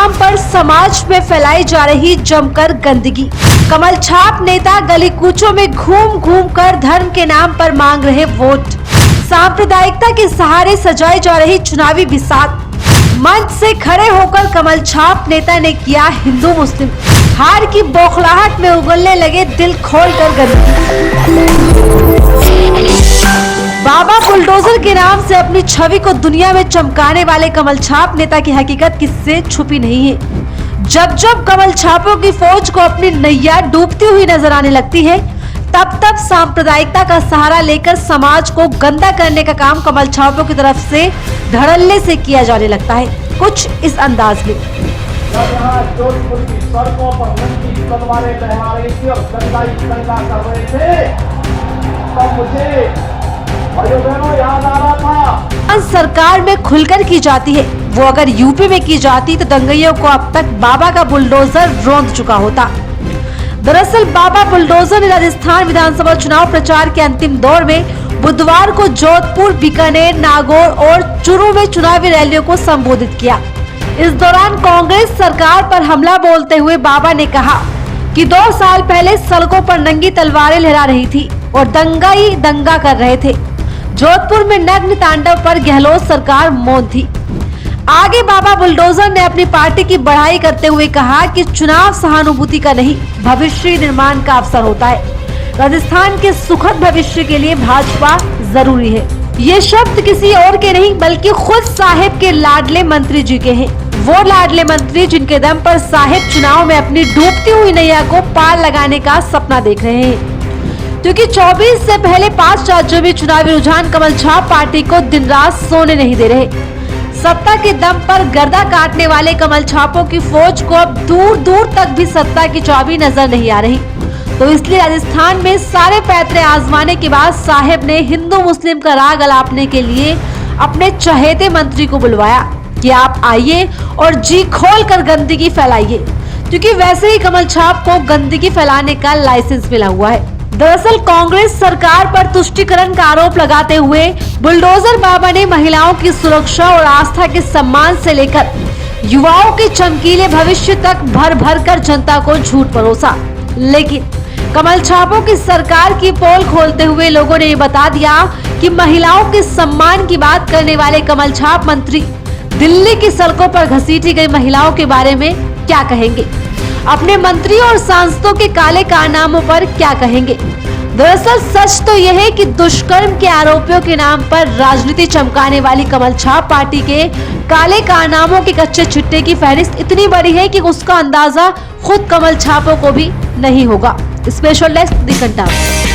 नाम पर समाज में फैलाई जा रही जमकर गंदगी। कमल छाप नेता गली कूचों में घूम घूम कर धर्म के नाम पर मांग रहे वोट। सांप्रदायिकता के सहारे सजाई जा रही चुनावी बिसात। मंच से खड़े होकर कमल छाप नेता ने किया हिंदू मुस्लिम। हार की बौखलाहट में उगलने लगे दिल खोलकर गंदगी। बाबा बुलडोजर के नाम से अपनी छवि को दुनिया में चमकाने वाले कमल छाप नेता की हकीकत किससे छुपी नहीं है। जब जब कमल छापों की फौज को अपनी नैया डूबती हुई नजर आने लगती है, तब तब सांप्रदायिकता का सहारा लेकर समाज को गंदा करने का काम कमल छापों की तरफ से धड़ल्ले से किया जाने लगता है। कुछ इस अंदाज में। जब यहाँ जोधपुर की सड़कों पर नंगी तलवारें लहरा रही थी और दंगा कर रहे थे, तब मुझे भाइयों बहनों याद आ रहा था। सरकार में खुलकर की जाती है, वो अगर यूपी में की जाती तो दंगइयों को अब तक बाबा का बुलडोजर रौंद चुका होता। दरअसल बाबा बुलडोजर ने राजस्थान विधानसभा चुनाव प्रचार के अंतिम दौर में बुधवार को जोधपुर, बीकानेर, नागौर और चूरू में चुनावी रैलियों को संबोधित किया। इस दौरान कांग्रेस सरकार पर हमला बोलते हुए बाबा ने कहा कि 2 साल पहले सड़कों पर नंगी तलवारें लहरा रही थी और दंगाई दंगा कर रहे थे। जोधपुर में नग्न तांडव पर गहलोत सरकार मौन थी। आगे बाबा बुलडोजर ने अपनी पार्टी की बढ़ाई करते हुए कहा कि चुनाव सहानुभूति का नहीं, भविष्य निर्माण का अवसर होता है। राजस्थान के सुखद भविष्य के लिए भाजपा जरूरी है। ये शब्द किसी और के नहीं बल्कि खुद साहेब के लाडले मंत्री जी के हैं। वो लाडले मंत्री जिनके दम पर साहेब चुनाव में अपनी डूबती हुई नैया को पार लगाने का सपना देख रहे हैं। क्योंकि 24 से पहले 5 राज्यों में चुनावी रुझान कमल छाप पार्टी को दिन रात सोने नहीं दे रहे। सत्ता के दम पर गर्दा काटने वाले कमल छापों की फौज को अब दूर दूर तक भी सत्ता की चाबी नजर नहीं आ रही। तो इसलिए राजस्थान में सारे पैतरे आजमाने के बाद साहेब ने हिंदू मुस्लिम का राग अलापने के लिए अपने चहेते मंत्री को बुलवाया कि आप आइए और जी खोल कर गंदगी फैलाइए, क्योंकि वैसे ही कमल छाप को गंदगी फैलाने का लाइसेंस मिला हुआ है। दरअसल कांग्रेस सरकार पर तुष्टीकरण का आरोप लगाते हुए बुलडोजर बाबा ने महिलाओं की सुरक्षा और आस्था के सम्मान से लेकर युवाओं के चमकीले भविष्य तक भर भर कर जनता को झूठ परोसा। लेकिन कमल छापों की सरकार की पोल खोलते हुए लोगों ने ये बता दिया कि महिलाओं के सम्मान की बात करने वाले कमल छाप मंत्री दिल्ली की सड़कों पर घसीटी गई महिलाओं के बारे में क्या कहेंगे, अपने मंत्री और सांसदों के काले कारनामों पर क्या कहेंगे। दरअसल सच तो यह है कि दुष्कर्म के आरोपियों के नाम पर राजनीति चमकाने वाली कमल छाप पार्टी के काले कारनामों के कच्चे चिट्टे की फहरिस्त इतनी बड़ी है कि उसका अंदाजा खुद कमल छापों को भी नहीं होगा। स्पेशल डेस्क दी कंटाप।